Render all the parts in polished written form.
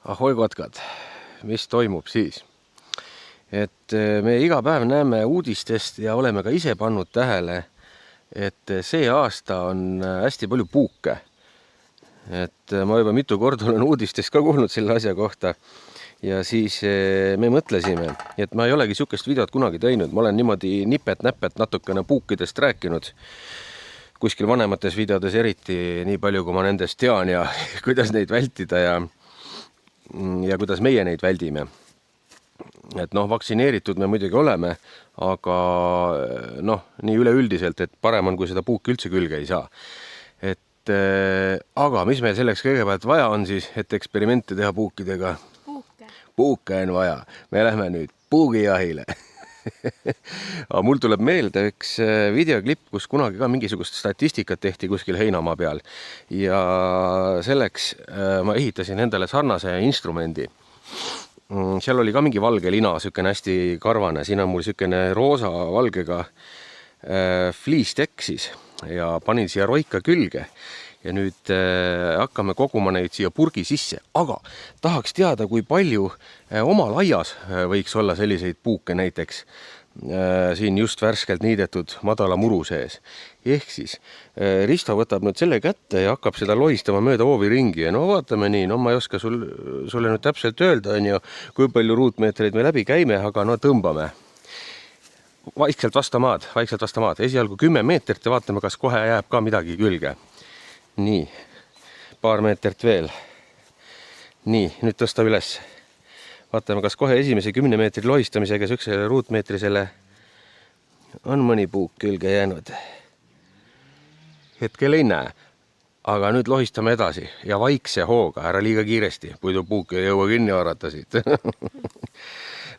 Ahoi kotkad, mis toimub siis? Et me iga päev näeme uudistest ja oleme ka ise pannud tähele, et see aasta on hästi palju puuke. Et ma juba mitu korda olen uudistest ka kuulnud selle asja kohta. Ja siis me mõtlesime, et ma ei olegi sihukest videot kunagi teinud. Ma olen niimoodi nipet-näpet natukene puukidest rääkinud. Kuskil vanemates videodes eriti nii palju, kui ma nendest tean ja kuidas neid vältida ja kuidas meie neid väldime. Et vaktsineeritud me muidugi oleme, aga nii üleüldiselt, et parem on, kui seda puuki üldse külge ei saa. Aga mis meil selleks kõigepealt vaja on siis, et eksperimente teha puukidega? Puuke on vaja. Me lähme nüüd puugijahile. Aga mul tuleb meelde üks videoklipp, kus kunagi ka mingisugust statistikat tehti kuskil heinamaa peal. Ja selleks ma ehitasin endale sarnase instrumendi. Seal oli ka mingi valge lina, sükene hästi karvane. Siin on mul sükene roosa valgega fliistekk siis ja panin siia roika külge. Ja nüüd hakkame koguma neid siia purgi sisse, aga tahaks teada, kui palju omal aias võiks olla selliseid puuke näiteks siin just värskelt niidetud madala muru sees. Ehk siis Risto võtab nüüd selle kätte ja hakkab seda lohistama mööda hoovi ringi ja vaatame nii, ma ei oska sulle nüüd täpselt öelda, kui palju ruutmeetreid me läbi käime, aga tõmbame. Vaikselt vasta maad. Esialgu 10 meetrit ja vaatame, kas kohe jääb ka midagi külge. Nii, paar meetrit veel. Nii, nüüd tõsta üles. Vaatame, kas kohe esimese 10 meetri lohistamisega sükse ruutmeetrisele on mõni puuk külge jäänud. Hetkel ei näe, aga nüüd lohistame edasi ja vaikse hooga, ära liiga kiiresti, puidu puuk ei jõua kinni haarata siit.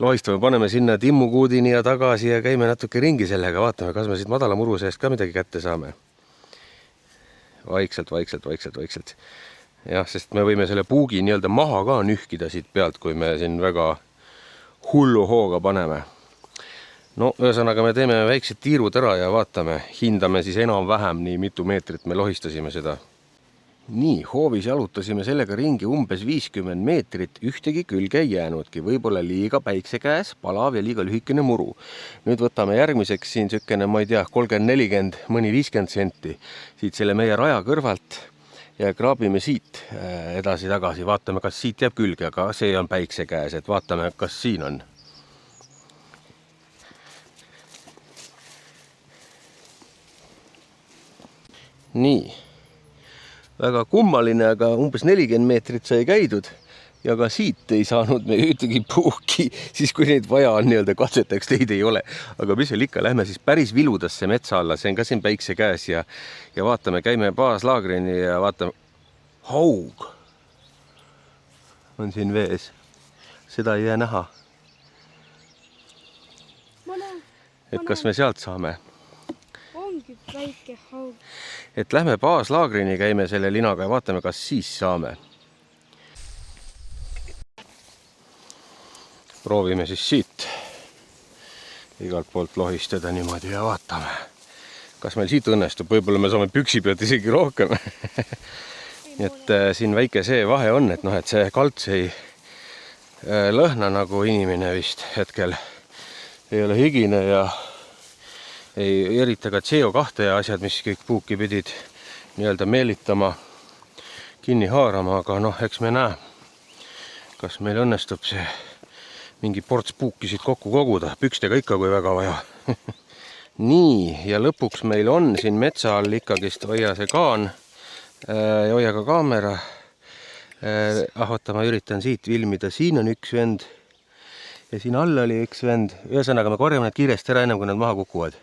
Lohistame, paneme sinna timmukuudini ja tagasi ja käime natuke ringi sellega, vaatame, kas me siit madala muru seest ka midagi kätte saame. Vaikselt. Jah, sest me võime selle puugi nii-öelda maha ka nühkida siit pealt, kui me siin väga hullu hooga paneme. Ühesõnaga me teeme väiksed tiirud ära ja vaatame, hindame siis enam-vähem nii mitu meetrit me lohistasime seda. Nii, hoovis jalutasime sellega ringi umbes 50 meetrit, ühtegi külge ei jäänudki, võib-olla liiga päikse käes, palav ja liiga lühikene muru. Nüüd võtame järgmiseks siin sükene, ma ei tea, 30-40, mõni 50 senti siit selle meie raja kõrvalt ja kraabime siit edasi-tagasi, vaatame, kas siit jääb külge, aga see on päikse käes, et vaatame, kas siin on. Nii. Väga kummaline, aga umbes 40 meetrit sai käidud ja ka siit ei saanud me ühtegi puuki, siis kui neid vaja on nii-öelda katseteks, neid ei ole. Aga mis veel ikka, lähme siis päris viludasse metsa alla, see on ka siin päikse käes ja vaatame, käime baaslaagrini ja vaatame. Haug on siin vees, seda ei jää näha. Et kas me sealt saame? Ongi väike haug. Et lähme baaslaagrini, käime selle linaga ja vaatame, kas siis saame. Proovime siis siit igalt poolt lohistada niimoodi ja vaatame, kas meil siit õnnestub. Võib-olla me saame püksi pealt isegi rohkem. Et siin väike see vahe on, et see kalts ei lõhna nagu inimene vist hetkel. Ei ole higine ja ei erita ka CO2 ja asjad, mis kõik puuki pidid nii-öelda meelitama, kinni haarama, aga eks me näe, kas meil õnnestub see mingi ports puuki siit kokku koguda, pükstega ikka, kui väga vaja. Nii, ja lõpuks meil on siin metsa all ikkagist hoia see kaan ja hoia ka kaamera. Oota, ma üritan siit filmida, siin on üks vend ja siin all oli üks vend. Ühesõnaga me korjame need kiiresti ära, ennem kui nad maha kukuvad.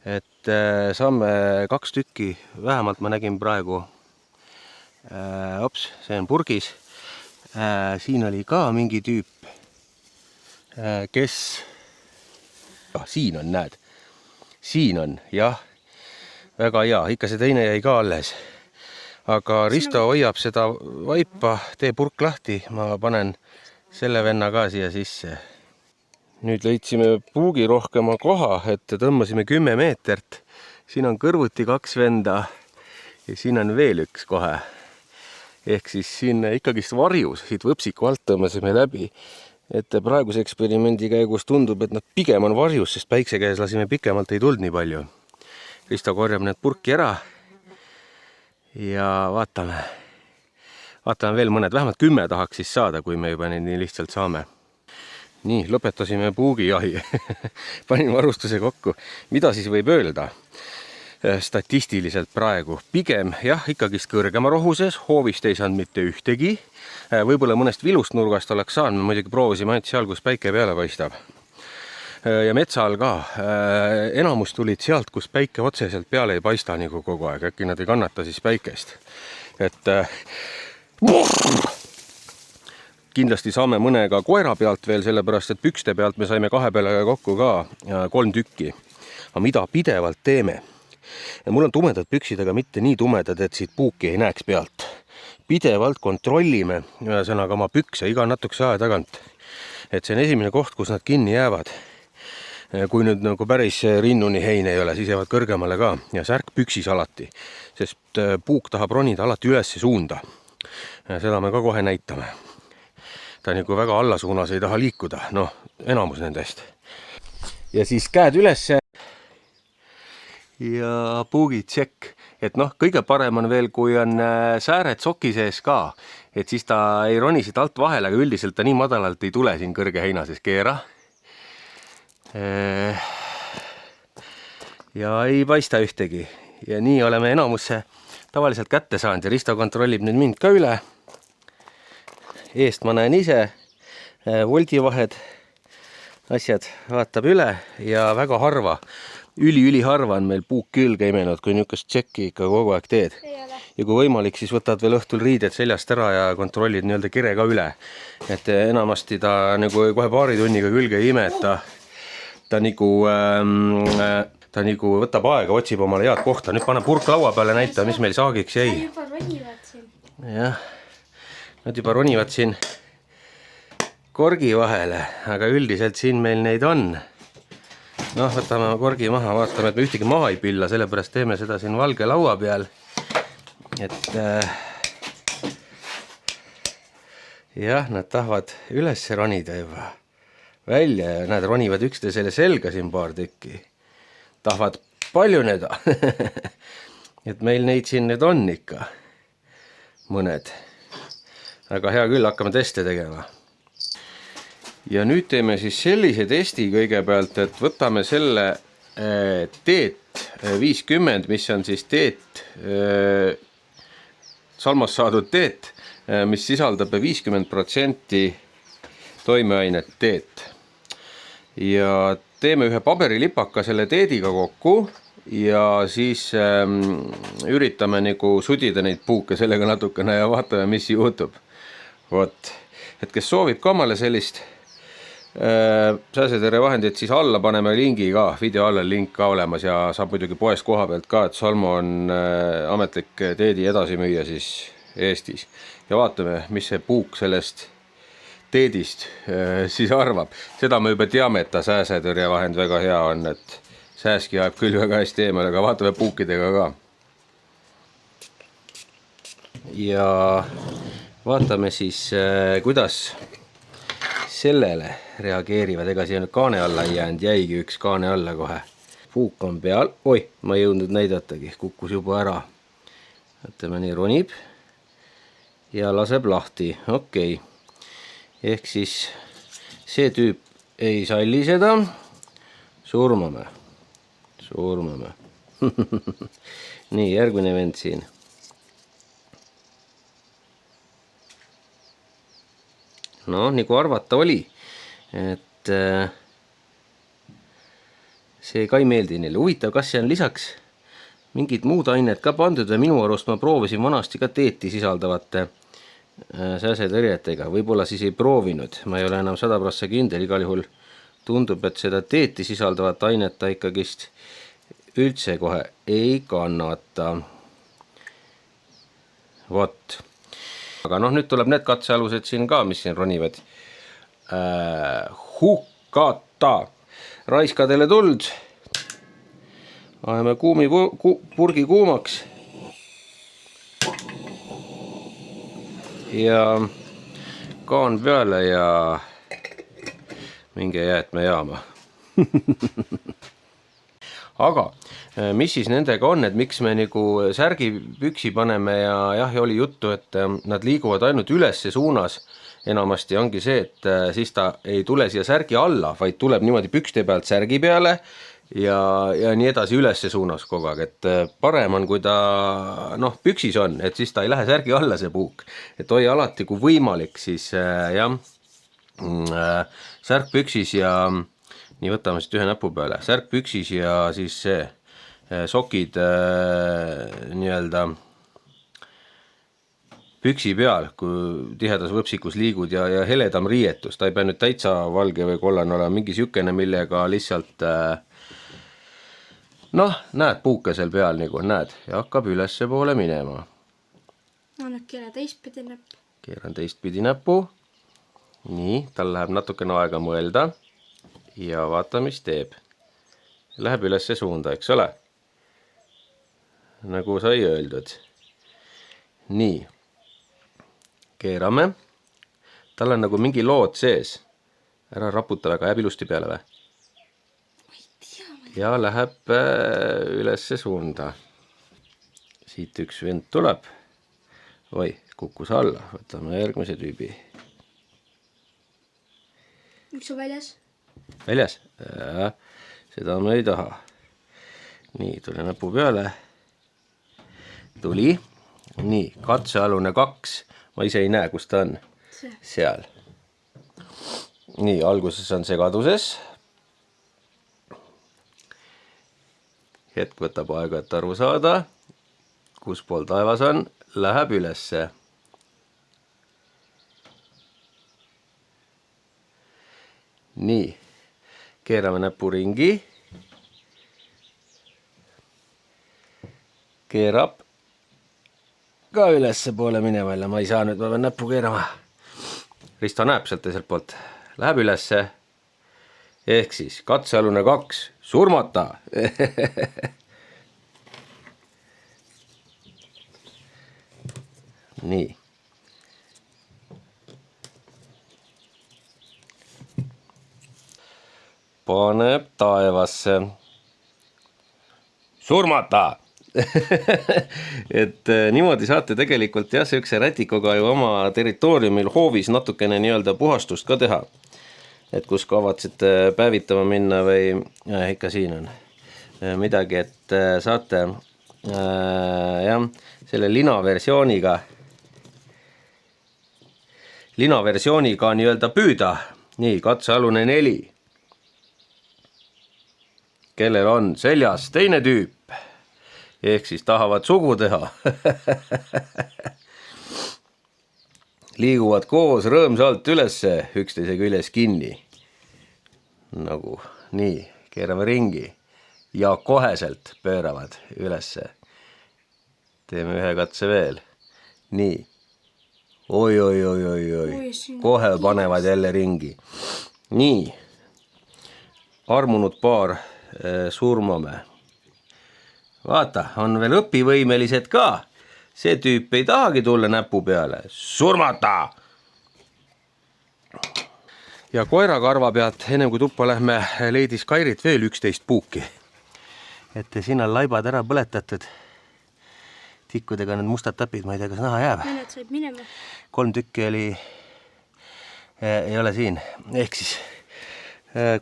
Et saame 2 tükki, vähemalt ma nägin praegu, see on purgis, siin oli ka mingi tüüp, kes, siin on, näed, siin on, jah, väga hea, ikka see teine jäi ka alles, aga Risto hoiab seda vaipa, tee purk lahti, ma panen selle venna ka siia sisse. Nüüd leidsime puugi rohkema koha, et tõmbasime 10 meetrit. Siin on kõrvuti 2 venda ja siin on veel üks kohe. ehk siis siin ikkagist varjus, siit võpsiku alt tõmbasime läbi. Et praeguse eksperimendi käigus tundub, et nad pigem on varjus, sest päikse käes lasime pikemalt, ei tulnud nii palju. Risto korjab need purki ära ja vaatame veel mõned, vähemalt 10 tahaks siis saada, kui me juba neid nii lihtsalt saame. Nii, lõpetasime puugijahi. Panin varustuse kokku. Mida siis võib öelda statistiliselt praegu? Pigem jah, ikkagist kõrgema rohuses, hoovist ei saanud mitte ühtegi. Võib-olla mõnest vilust nurgast oleks saanud, me muidugi proovisime ainult seal, kus päike peale paistab. Ja metsa all ka. Enamus tulid sealt, kus päike otseselt peale ei paista nagu kogu aeg. Äkki nad ei kannata siis päikest. Et kindlasti saame mõne ka koera pealt veel, sellepärast et pükste pealt me saime 2 peale kokku ka 3 tükki. Aga mida pidevalt teeme? Ja mul on tumedad püksid, aga mitte nii tumedad, et siit puuki ei näeks pealt. Pidevalt kontrollime ühesõnaga oma pükse iga natukese aja tagant. Et see on esimene koht, kus nad kinni jäävad. Kui nüüd nagu päris rinnuni hein ei ole, siis jäävad kõrgemale ka ja särk püksis alati, sest puuk tahab ronida alati üles suunda. Seda me ka kohe näitame. Ta nagu väga alla suunas ei taha liikuda, noh, enamus nendest. Ja siis käed ülesse ja puugid tšekk. Et noh, kõige parem on veel, kui on sääred soki sees ka, et siis ta ei roni siit alt vahele, aga üldiselt ta nii madalalt ei tule siin kõrge heina sees. Keera. Ja ei paista ühtegi. Ja nii oleme enamusse tavaliselt kätte saanud ja Risto kontrollib nüüd mind ka üle. Eest ma näen ise, voldivahed, asjad vaatab üle ja väga harva, üli harva on meil puuk külge imenud, kui niisugust tšekki ikka kogu aeg teed. Ja kui võimalik, siis võtad veel õhtul riided seljast ära ja kontrollid nii-öelda kire ka üle. Et enamasti ta nagu kohe paari tunniga külge ei ime, et ta nagu võtab aega, otsib omale head kohta. Nüüd pane purk laua peale, näita, mis meil saagiks jäi. Juba ronivad siin. Jah. Nad juba ronivad siin korgi vahele, aga üldiselt siin meil neid on. Noh, võtame korgi maha, vaatame, et me ühtegi maha ei pilla, sellepärast teeme seda siin valge laua peal. Et jah, nad tahavad üles ronida juba välja ja nad ronivad üksteisele selga siin paar tükki. Tahavad paljuneda. Et meil neid siin nüüd on ikka mõned. Aga hea küll, hakkame teste tegema. Ja nüüd teeme siis sellise testi kõigepealt, et võtame selle teet 50, mis on siis teet, salmast saadud teet, mis sisaldab 50% toimeainet teet. Ja teeme ühe paberilipaka selle teediga kokku ja siis üritame nagu sudida neid puuke sellega natukene ja vaatame, mis juhtub. Vot, et kes soovib ka omale sellist sääsetõrjevahendit, siis alla paneme lingi ka, video alla link ka olemas ja saab muidugi poest koha pealt ka, et Salmo on ametlik teedi edasimüüja siis Eestis. Ja vaatame, mis see puuk sellest teedist siis arvab. Seda me juba teame, et ta sääsetõrjevahend väga hea on, et sääski ajab küll väga hästi eemale, aga vaatame puukidega ka. Ja vaatame siis, kuidas sellele reageerivad. Ega siia nüüd kaane alla ei jäänud, jäigi üks kaane alla kohe. Puuk on peal. Oi, ma ei jõudnud näidatagi, kukkus juba ära. Vaatame, nii ronib ja laseb lahti. Okei. Ehk siis see tüüp ei salli seda. Surmame. Nii, järgmine vend siin. No, nagu arvata oli, et see ka ei meeldi neile. Huvitav, kas see on lisaks mingid muud ained ka pandud või minu arust ma proovisin vanasti ka teeti sisaldavate sääsetõrjetega. Võib-olla siis ei proovinud, ma ei ole enam 100% kindel, igal juhul tundub, et seda teeti sisaldavat ainet ta ikkagist üldse kohe ei kannata. Vot. Aga noh, nüüd tuleb need katsealused siin ka, mis siin ronivad. Hukata. Raiskadele tuld. Ajame purgi kuumaks. ja kaan peale ja minge jäätmejaama. Aga mis siis nendega on, et miks me nagu särgipüksi paneme ja jah, oli juttu, et nad liiguvad ainult ülesse suunas. Enamasti ongi see, et siis ta ei tule siia särgi alla, vaid tuleb niimoodi pükste pealt särgi peale ja nii edasi ülesse suunas kogu aeg. Et parem on, kui ta püksis on, et siis ta ei lähe särgi alla see puuk. Et hoia alati, kui võimalik, siis jah, särk püksis ja nii võtame siit ühe näpu peale, särk püksis ja siis see sokid nii-öelda püksi peal, kui tihedas võpsikus liigud ja heledam riietus, ta ei pea nüüd täitsa valge või kollane olema, mingi sükene, millega lihtsalt näed puuke seal peal nagu, näed, ja hakkab ülesse poole minema. Ma nüüd keeran teistpidi näpp. Keeran teistpidi näpu, nii, tal läheb natukene aega mõelda ja vaata, mis teeb. Läheb ülesse suunda, eks ole? Nagu sai öeldud. Nii. Keerame. Tal on nagu mingi lood sees. Ära raputa väga, jääb ilusti peale või? Ma ei tea. Ja läheb ülesse suunda. Siit üks vend tuleb. Oi, kukkus alla. Võtame järgmise tüübi. Üks on väljas. Väljas? Seda me ei taha. Nii, tuli näpu peale. Tuli. Nii, katsealune 2. Ma ise ei näe, kus ta on. Seal. Nii, alguses on segaduses. Hetk võtab aega, et aru saada. Kus pool taevas on, läheb ülesse. Nii, keerame näpu ringi. Keerab ka ülesse poole minema, jälle ma ei saa nüüd, ma pean näpu keerama. Risto näeb sealt teiselt poolt. Läheb ülesse. Ehk siis katsealune 2. Surmata! Nii. Paneb taevasse. Surmata! Et niimoodi saate tegelikult jah, söökse rätikoga ju oma territooriumil hoovis natukene nii-öelda puhastust ka teha. Et kus kavatsete päevitama minna või ikka siin on midagi, et saate jah, selle linaversiooniga nii-öelda püüda. Nii, katsealune 4. Kellel on seljas teine tüüp. Ehk siis tahavad sugu teha. Liiguvad koos rõõmsalt ülesse, üksteise küljes kinni. Nagu nii, keerame ringi ja koheselt pööravad ülesse. Teeme ühe katse veel. Nii. Oi. Kohe panevad jälle ringi. Nii. Armunud paar surmame. Vaata, on veel õpivõimelised ka. See tüüp ei tahagi tulla näpu peale. Surmata! Ja koerakarva pealt, ennem kui tuppa lähme, leidis Kairit veel 11 puuki. Et siin on laibad ära põletatud. Tikkudega need mustad täpid, ma ei tea, kas naha jääb. Mõned said minema. 3 tükki ei ole siin. Ehk siis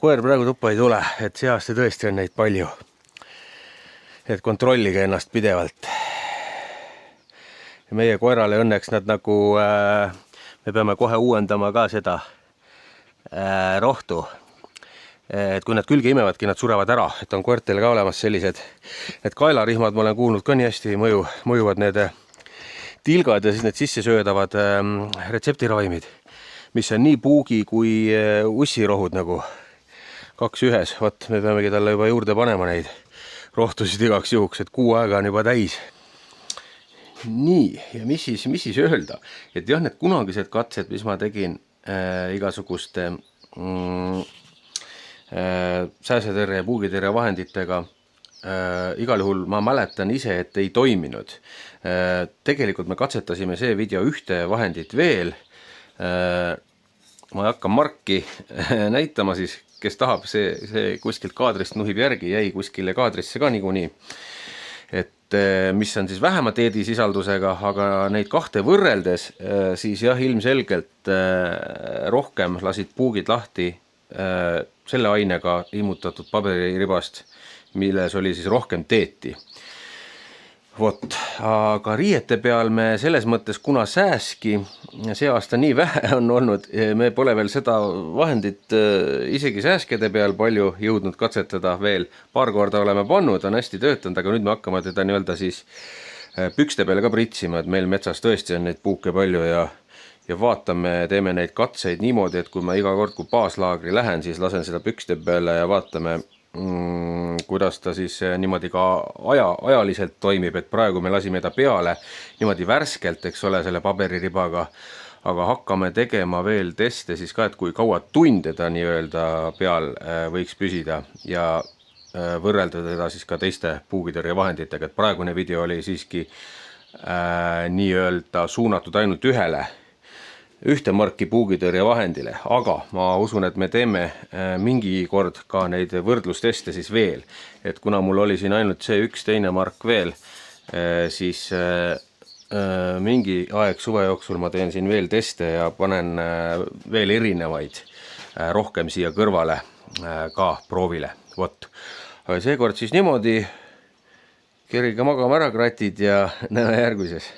koer praegu tuppa ei tule, et see aasta tõesti on neid palju. Et kontrollige ennast pidevalt. Ja meie koerale õnneks nad nagu, me peame kohe uuendama ka seda rohtu. Et kui nad külge imevadki, nad surevad ära, et on koertel ka olemas sellised, et kaelarihmad, ma olen kuulnud ka nii hästi mõjuvad need tilgad ja siis need sissesöödavad retseptiravimid, mis on nii puugi kui ussirohud nagu 2 ühes. Vot, me peamegi talle juba juurde panema neid rohtusid igaks juhuks, et kuu aega on juba täis. Nii, ja mis siis öelda? Et jah, need kunagised katsed, mis ma tegin igasuguste sääsetõrje ja puugitõrje vahenditega, igal juhul ma mäletan ise, et ei toiminud. Tegelikult me katsetasime see video ühte vahendit veel. Ma ei hakka marki näitama siis, kes tahab, see kuskilt kaadrist nuhib järgi, jäi kuskile kaadrisse ka niikuinii. Et mis on siis vähema teedisisaldusega, aga neid kahte võrreldes, siis jah, ilmselgelt rohkem lasid puugid lahti selle ainega immutatud paberiribast, milles oli siis rohkem teeti. Vot, aga riiete peal me selles mõttes, kuna sääski see aasta nii vähe on olnud, me pole veel seda vahendit isegi sääskede peal palju jõudnud katsetada veel. Paar korda oleme pannud, on hästi töötanud, aga nüüd me hakkame teda nii-öelda siis pükste peale ka pritsima, et meil metsas tõesti on neid puuke palju ja vaatame, teeme neid katseid niimoodi, et kui ma iga kord, kui baaslaagri lähen, siis lasen seda pükste peale ja vaatame, kuidas ta siis niimoodi ka ajaliselt toimib, et praegu me lasime ta peale niimoodi värskelt, eks ole, selle paberiribaga, aga hakkame tegema veel teste siis ka, et kui kaua tunde ta nii-öelda peal võiks püsida ja võrrelda teda siis ka teiste puugitõrjevahenditega, et praegune video oli siiski nii-öelda suunatud ainult ühte marki puugitõrjevahendile, aga ma usun, et me teeme mingi kord ka neid võrdlusteste siis veel. Et kuna mul oli siin ainult see üks teine mark veel, siis mingi aeg suve jooksul ma teen siin veel teste ja panen veel erinevaid rohkem siia kõrvale ka proovile. Vot. Aga seekord siis niimoodi, kerige magama ära kratid ja näeme järgmises.